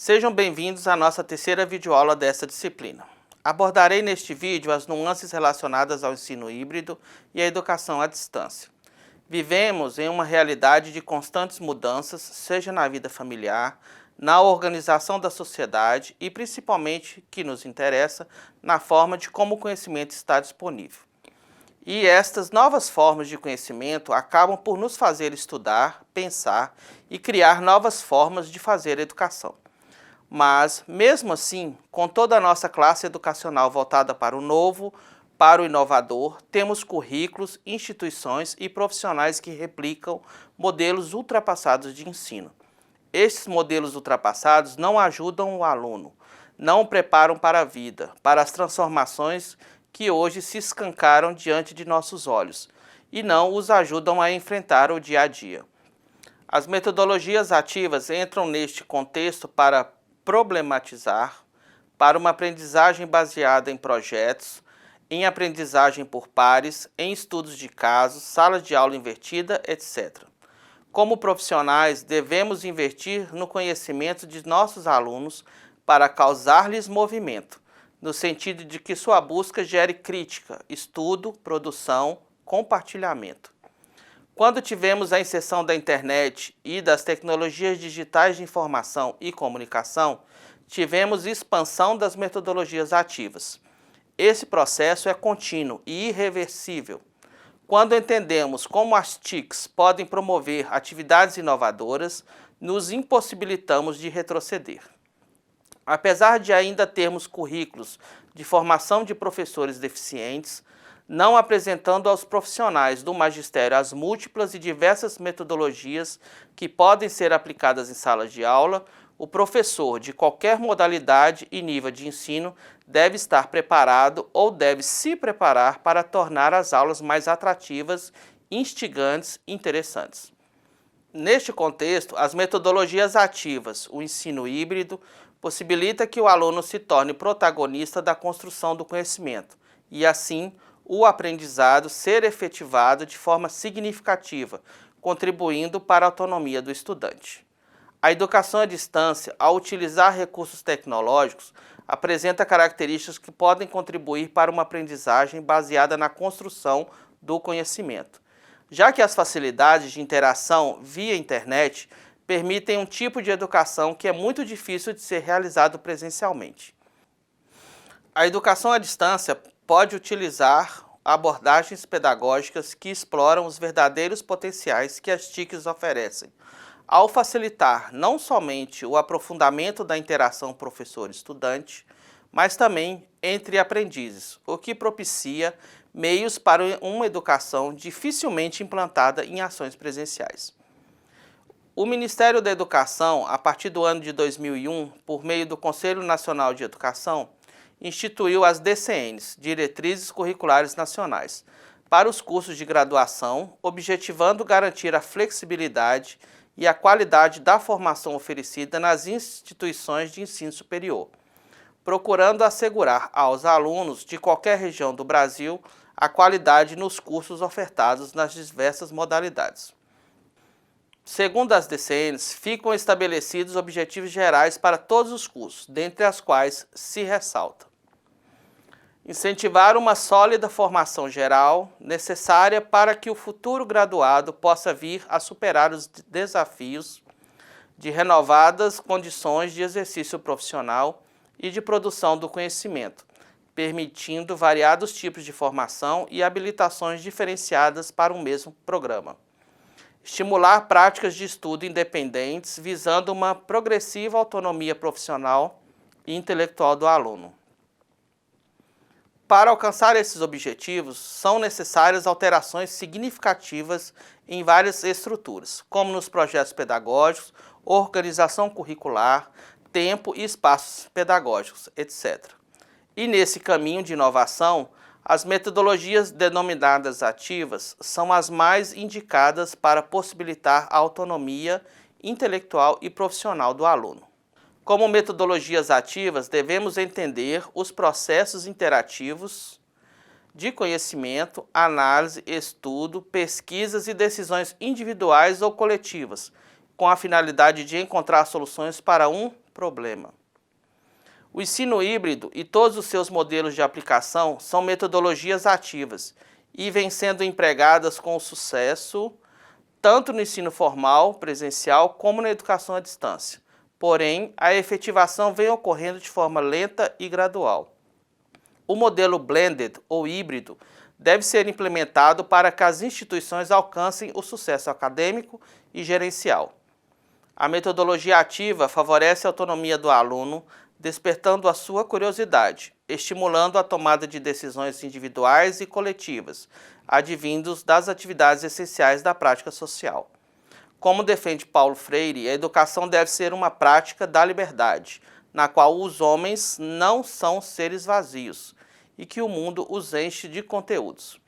Sejam bem-vindos à nossa terceira videoaula desta disciplina. Abordarei neste vídeo as nuances relacionadas ao ensino híbrido e à educação à distância. Vivemos em uma realidade de constantes mudanças, seja na vida familiar, na organização da sociedade e, principalmente, que nos interessa, na forma de como o conhecimento está disponível. E estas novas formas de conhecimento acabam por nos fazer estudar, pensar e criar novas formas de fazer educação. Mas, mesmo assim, com toda a nossa classe educacional voltada para o novo, para o inovador, temos currículos, instituições e profissionais que replicam modelos ultrapassados de ensino. Estes modelos ultrapassados não ajudam o aluno, não o preparam para a vida, para as transformações que hoje se escancaram diante de nossos olhos, e não os ajudam a enfrentar o dia a dia. As metodologias ativas entram neste contexto para problematizar, para uma aprendizagem baseada em projetos, em aprendizagem por pares, em estudos de casos, salas de aula invertida, etc. Como profissionais, devemos investir no conhecimento de nossos alunos para causar-lhes movimento, no sentido de que sua busca gere crítica, estudo, produção, compartilhamento. Quando tivemos a inserção da internet e das tecnologias digitais de informação e comunicação, tivemos expansão das metodologias ativas. Esse processo é contínuo e irreversível. Quando entendemos como as TICs podem promover atividades inovadoras, nos impossibilitamos de retroceder. Apesar de ainda termos currículos de formação de professores deficientes, não apresentando aos profissionais do magistério as múltiplas e diversas metodologias que podem ser aplicadas em salas de aula, o professor de qualquer modalidade e nível de ensino deve estar preparado ou deve se preparar para tornar as aulas mais atrativas, instigantes e interessantes. Neste contexto, as metodologias ativas, o ensino híbrido, possibilita que o aluno se torne protagonista da construção do conhecimento e, assim, o aprendizado ser efetivado de forma significativa, contribuindo para a autonomia do estudante. A educação à distância, ao utilizar recursos tecnológicos, apresenta características que podem contribuir para uma aprendizagem baseada na construção do conhecimento, já que as facilidades de interação via internet permitem um tipo de educação que é muito difícil de ser realizado presencialmente. A educação à distância pode utilizar abordagens pedagógicas que exploram os verdadeiros potenciais que as TICs oferecem, ao facilitar não somente o aprofundamento da interação professor-estudante, mas também entre aprendizes, o que propicia meios para uma educação dificilmente implantada em ações presenciais. O Ministério da Educação, a partir do ano de 2001, por meio do Conselho Nacional de Educação, instituiu as DCNs, Diretrizes Curriculares Nacionais, para os cursos de graduação, objetivando garantir a flexibilidade e a qualidade da formação oferecida nas instituições de ensino superior, procurando assegurar aos alunos de qualquer região do Brasil a qualidade nos cursos ofertados nas diversas modalidades. Segundo as DCNs, ficam estabelecidos objetivos gerais para todos os cursos, dentre as quais se ressalta: incentivar uma sólida formação geral, necessária para que o futuro graduado possa vir a superar os desafios de renovadas condições de exercício profissional e de produção do conhecimento, permitindo variados tipos de formação e habilitações diferenciadas para um mesmo programa. Estimular práticas de estudo independentes, visando uma progressiva autonomia profissional e intelectual do aluno. Para alcançar esses objetivos, são necessárias alterações significativas em várias estruturas, como nos projetos pedagógicos, organização curricular, tempo e espaços pedagógicos, etc. E nesse caminho de inovação, as metodologias denominadas ativas são as mais indicadas para possibilitar a autonomia intelectual e profissional do aluno. Como metodologias ativas, devemos entender os processos interativos de conhecimento, análise, estudo, pesquisas e decisões individuais ou coletivas, com a finalidade de encontrar soluções para um problema. O ensino híbrido e todos os seus modelos de aplicação são metodologias ativas e vêm sendo empregadas com sucesso tanto no ensino formal, presencial, como na educação à distância. Porém, a efetivação vem ocorrendo de forma lenta e gradual. O modelo blended ou híbrido deve ser implementado para que as instituições alcancem o sucesso acadêmico e gerencial. A metodologia ativa favorece a autonomia do aluno, despertando a sua curiosidade, estimulando a tomada de decisões individuais e coletivas, advindos das atividades essenciais da prática social. Como defende Paulo Freire, a educação deve ser uma prática da liberdade, na qual os homens não são seres vazios e que o mundo os enche de conteúdos.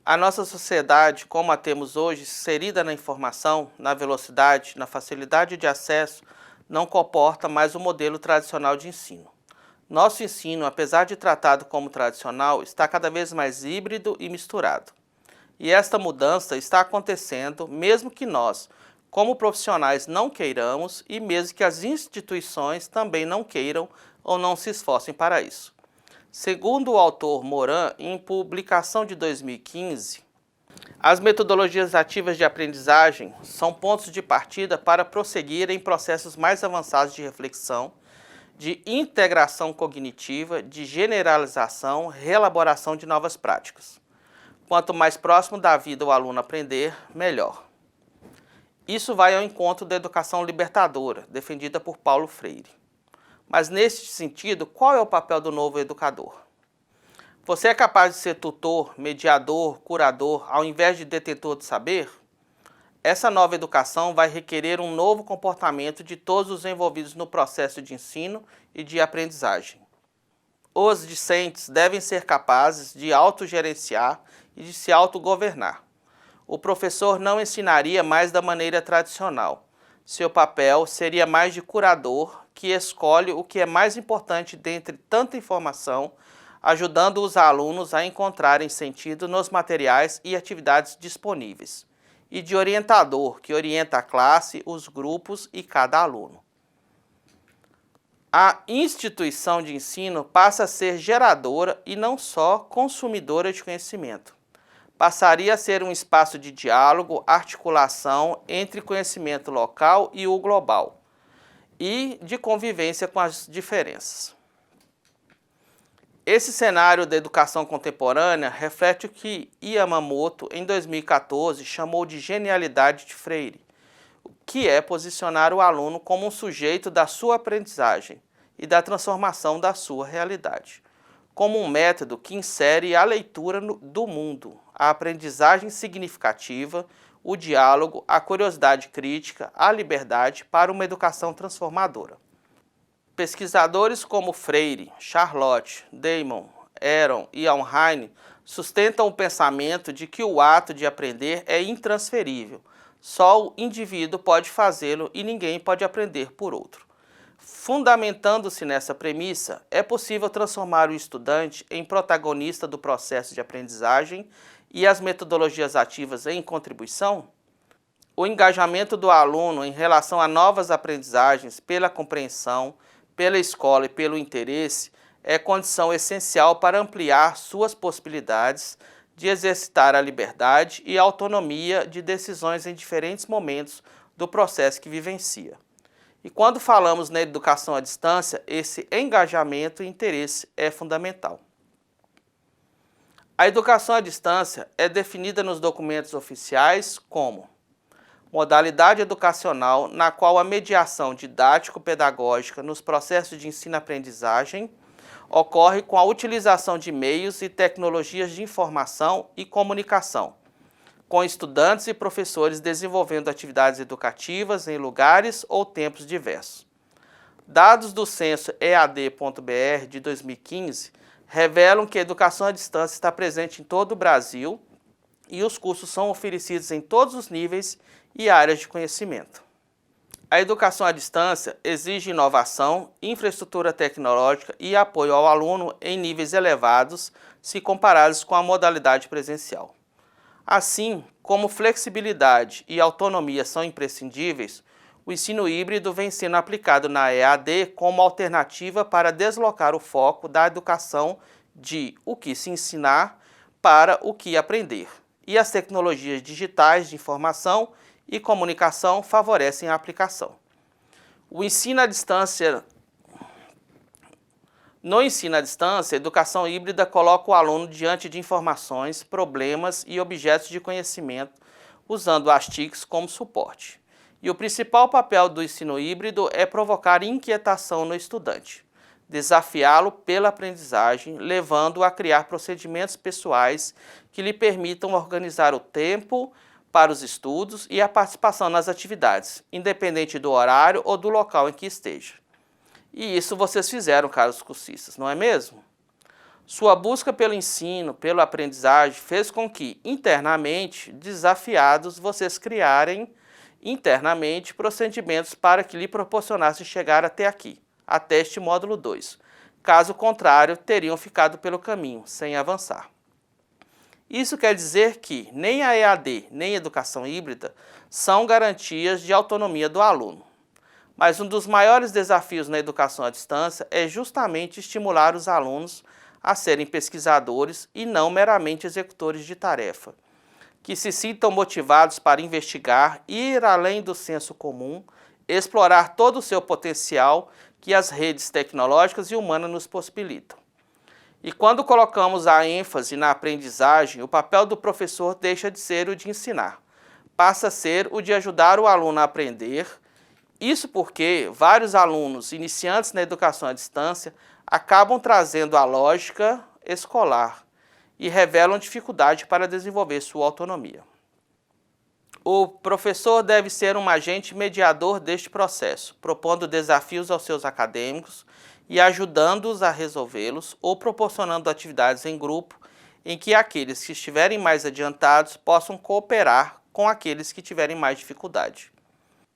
A nossa sociedade, como a temos hoje, inserida na informação, na velocidade, na facilidade de acesso, não comporta mais o modelo tradicional de ensino. Nosso ensino, apesar de tratado como tradicional, está cada vez mais híbrido e misturado. E esta mudança está acontecendo mesmo que nós, como profissionais, não queiramos e mesmo que as instituições também não queiram ou não se esforcem para isso. Segundo o autor Moran, em publicação de 2015, as metodologias ativas de aprendizagem são pontos de partida para prosseguir em processos mais avançados de reflexão, de integração cognitiva, de generalização, reelaboração de novas práticas. Quanto mais próximo da vida o aluno aprender, melhor. Isso vai ao encontro da educação libertadora, defendida por Paulo Freire. Mas neste sentido, qual é o papel do novo educador? Você é capaz de ser tutor, mediador, curador, ao invés de detentor de saber? Essa nova educação vai requerer um novo comportamento de todos os envolvidos no processo de ensino e de aprendizagem. Os discentes devem ser capazes de autogerenciar e de se autogovernar. O professor não ensinaria mais da maneira tradicional. Seu papel seria mais de curador, que escolhe o que é mais importante dentre tanta informação, ajudando os alunos a encontrarem sentido nos materiais e atividades disponíveis, e de orientador, que orienta a classe, os grupos e cada aluno. A instituição de ensino passa a ser geradora e não só consumidora de conhecimento. Passaria a ser um espaço de diálogo, articulação entre conhecimento local e o global, e de convivência com as diferenças. Esse cenário da educação contemporânea reflete o que Yamamoto, em 2014, chamou de genialidade de Freire, que é posicionar o aluno como um sujeito da sua aprendizagem e da transformação da sua realidade, como um método que insere a leitura do mundo, a aprendizagem significativa, o diálogo, a curiosidade crítica, a liberdade para uma educação transformadora. Pesquisadores como Freire, Charlotte, Damon, Aron e Alhaine sustentam o pensamento de que o ato de aprender é intransferível. Só o indivíduo pode fazê-lo e ninguém pode aprender por outro. Fundamentando-se nessa premissa, é possível transformar o estudante em protagonista do processo de aprendizagem e as metodologias ativas em contribuição? O engajamento do aluno em relação a novas aprendizagens pela compreensão, pela escola e pelo interesse é condição essencial para ampliar suas possibilidades de exercitar a liberdade e a autonomia de decisões em diferentes momentos do processo que vivencia. E quando falamos na educação à distância, esse engajamento e interesse é fundamental. A educação à distância é definida nos documentos oficiais como modalidade educacional na qual a mediação didático-pedagógica nos processos de ensino-aprendizagem ocorre com a utilização de meios e tecnologias de informação e comunicação, com estudantes e professores desenvolvendo atividades educativas em lugares ou tempos diversos. Dados do censo EAD.br de 2015 revelam que a educação à distância está presente em todo o Brasil e os cursos são oferecidos em todos os níveis e áreas de conhecimento. A educação à distância exige inovação, infraestrutura tecnológica e apoio ao aluno em níveis elevados se comparados com a modalidade presencial. Assim, como flexibilidade e autonomia são imprescindíveis, O ensino híbrido vem sendo aplicado na EAD como alternativa para deslocar o foco da educação de o que se ensinar para o que aprender. E as tecnologias digitais de informação e comunicação favorecem a aplicação. O ensino à distância No ensino à distância, a educação híbrida coloca o aluno diante de informações, problemas e objetos de conhecimento, usando as TICs como suporte. E o principal papel do ensino híbrido é provocar inquietação no estudante, desafiá-lo pela aprendizagem, levando-o a criar procedimentos pessoais que lhe permitam organizar o tempo para os estudos e a participação nas atividades, independente do horário ou do local em que esteja. E isso vocês fizeram, caros cursistas, não é mesmo? Sua busca pelo ensino, pela aprendizagem, fez com que, internamente, desafiados, vocês criarem internamente procedimentos para que lhe proporcionasse chegar até aqui, até este módulo 2. Caso contrário, teriam ficado pelo caminho, sem avançar. Isso quer dizer que nem a EAD, nem a educação híbrida são garantias de autonomia do aluno. Mas um dos maiores desafios na educação à distância é justamente estimular os alunos a serem pesquisadores e não meramente executores de tarefa, que se sintam motivados para investigar, ir além do senso comum, explorar todo o seu potencial que as redes tecnológicas e humanas nos possibilitam. E quando colocamos a ênfase na aprendizagem, o papel do professor deixa de ser o de ensinar, passa a ser o de ajudar o aluno a aprender. Isso porque vários alunos iniciantes na educação à distância acabam trazendo a lógica escolar e revelam dificuldade para desenvolver sua autonomia. O professor deve ser um agente mediador deste processo, propondo desafios aos seus acadêmicos e ajudando-os a resolvê-los ou proporcionando atividades em grupo em que aqueles que estiverem mais adiantados possam cooperar com aqueles que tiverem mais dificuldade.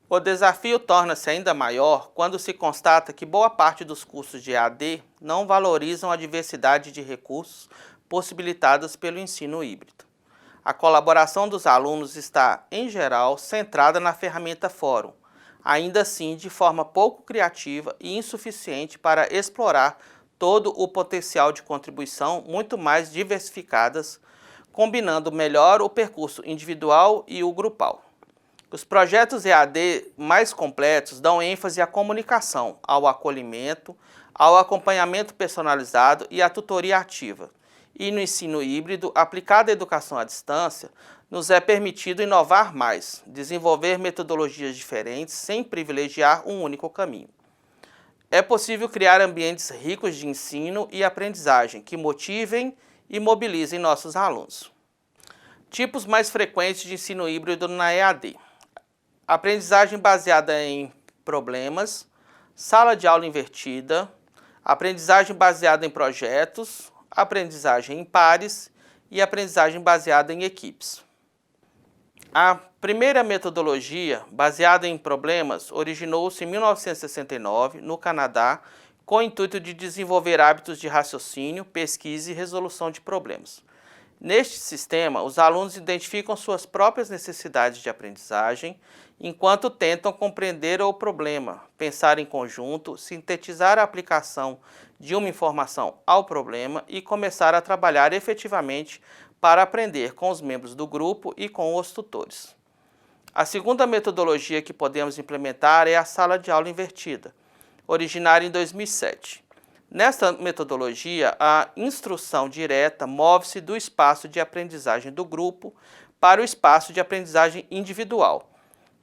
O desafio torna-se ainda maior quando se constata que boa parte dos cursos de EAD não valorizam a diversidade de recursos possibilitadas pelo ensino híbrido. A colaboração dos alunos está, em geral, centrada na ferramenta Fórum, ainda assim de forma pouco criativa e insuficiente para explorar todo o potencial de contribuição muito mais diversificadas, combinando melhor o percurso individual e o grupal. Os projetos EAD mais completos dão ênfase à comunicação, ao acolhimento, ao acompanhamento personalizado e à tutoria ativa. E no ensino híbrido, aplicado à educação à distância, nos é permitido inovar mais, desenvolver metodologias diferentes sem privilegiar um único caminho. É possível criar ambientes ricos de ensino e aprendizagem que motivem e mobilizem nossos alunos. Tipos mais frequentes de ensino híbrido na EAD. Aprendizagem baseada em problemas, sala de aula invertida, aprendizagem baseada em projetos, aprendizagem em pares e aprendizagem baseada em equipes. A primeira metodologia, baseada em problemas, originou-se em 1969, no Canadá, com o intuito de desenvolver hábitos de raciocínio, pesquisa e resolução de problemas. Neste sistema, os alunos identificam suas próprias necessidades de aprendizagem, enquanto tentam compreender o problema, pensar em conjunto, sintetizar a aplicação de uma informação ao problema e começar a trabalhar efetivamente para aprender com os membros do grupo e com os tutores. A segunda metodologia que podemos implementar é a sala de aula invertida, originária em 2007. Nesta metodologia, a instrução direta move-se do espaço de aprendizagem do grupo para o espaço de aprendizagem individual.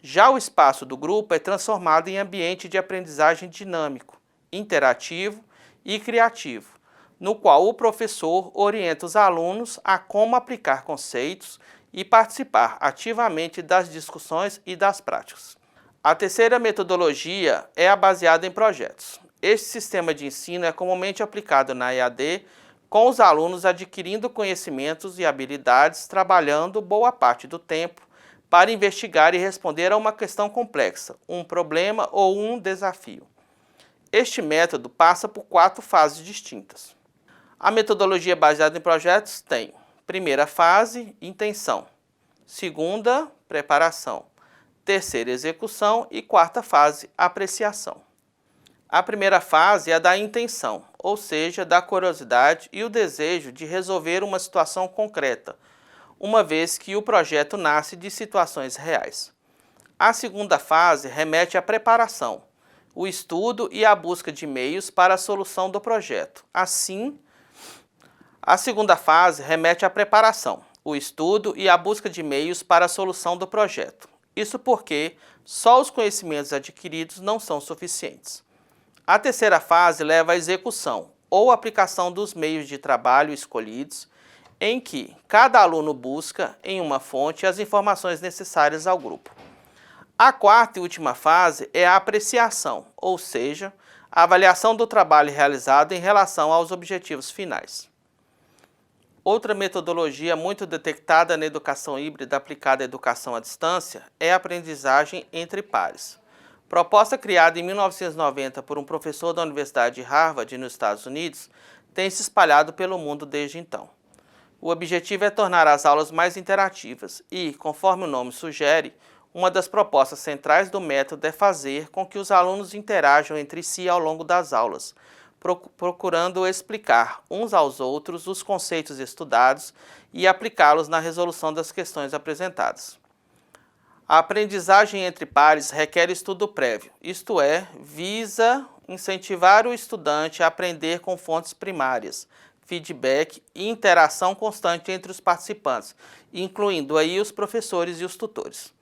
Já o espaço do grupo é transformado em ambiente de aprendizagem dinâmico, interativo e criativo, no qual o professor orienta os alunos a como aplicar conceitos e participar ativamente das discussões e das práticas. A terceira metodologia é a baseada em projetos. Este sistema de ensino é comumente aplicado na EAD, com os alunos adquirindo conhecimentos e habilidades, trabalhando boa parte do tempo para investigar e responder a uma questão complexa, um problema ou um desafio. Este método passa por 4 fases distintas. A metodologia baseada em projetos tem: primeira fase, intenção; segunda, preparação; terceira, execução e quarta fase, apreciação. A primeira fase é a da intenção, ou seja, da curiosidade e o desejo de resolver uma situação concreta, uma vez que o projeto nasce de situações reais. A segunda fase remete à preparação, o estudo e a busca de meios para a solução do projeto. Assim, a segunda fase remete à preparação, o estudo e a busca de meios para a solução do projeto. Isso porque só os conhecimentos adquiridos não são suficientes. A terceira fase leva à execução, ou aplicação dos meios de trabalho escolhidos, em que cada aluno busca, em uma fonte, as informações necessárias ao grupo. A quarta e última fase é a apreciação, ou seja, a avaliação do trabalho realizado em relação aos objetivos finais. Outra metodologia muito detectada na educação híbrida aplicada à educação à distância é a aprendizagem entre pares. Proposta criada em 1990 por um professor da Universidade de Harvard, nos Estados Unidos, tem se espalhado pelo mundo desde então. O objetivo é tornar as aulas mais interativas e, conforme o nome sugere, uma das propostas centrais do método é fazer com que os alunos interajam entre si ao longo das aulas, procurando explicar uns aos outros os conceitos estudados e aplicá-los na resolução das questões apresentadas. A aprendizagem entre pares requer estudo prévio, isto é, visa incentivar o estudante a aprender com fontes primárias, feedback e interação constante entre os participantes, incluindo aí os professores e os tutores.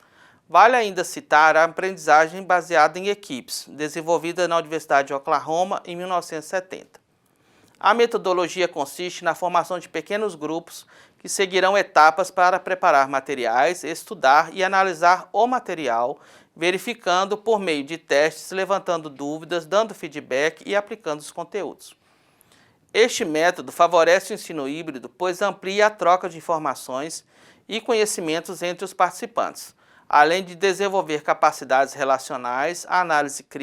Vale ainda citar a aprendizagem baseada em equipes, desenvolvida na Universidade de Oklahoma em 1970. A metodologia consiste na formação de pequenos grupos que seguirão etapas para preparar materiais, estudar e analisar o material, verificando por meio de testes, levantando dúvidas, dando feedback e aplicando os conteúdos. Este método favorece o ensino híbrido, pois amplia a troca de informações e conhecimentos entre os participantes, além de desenvolver capacidades relacionais, a análise crítica,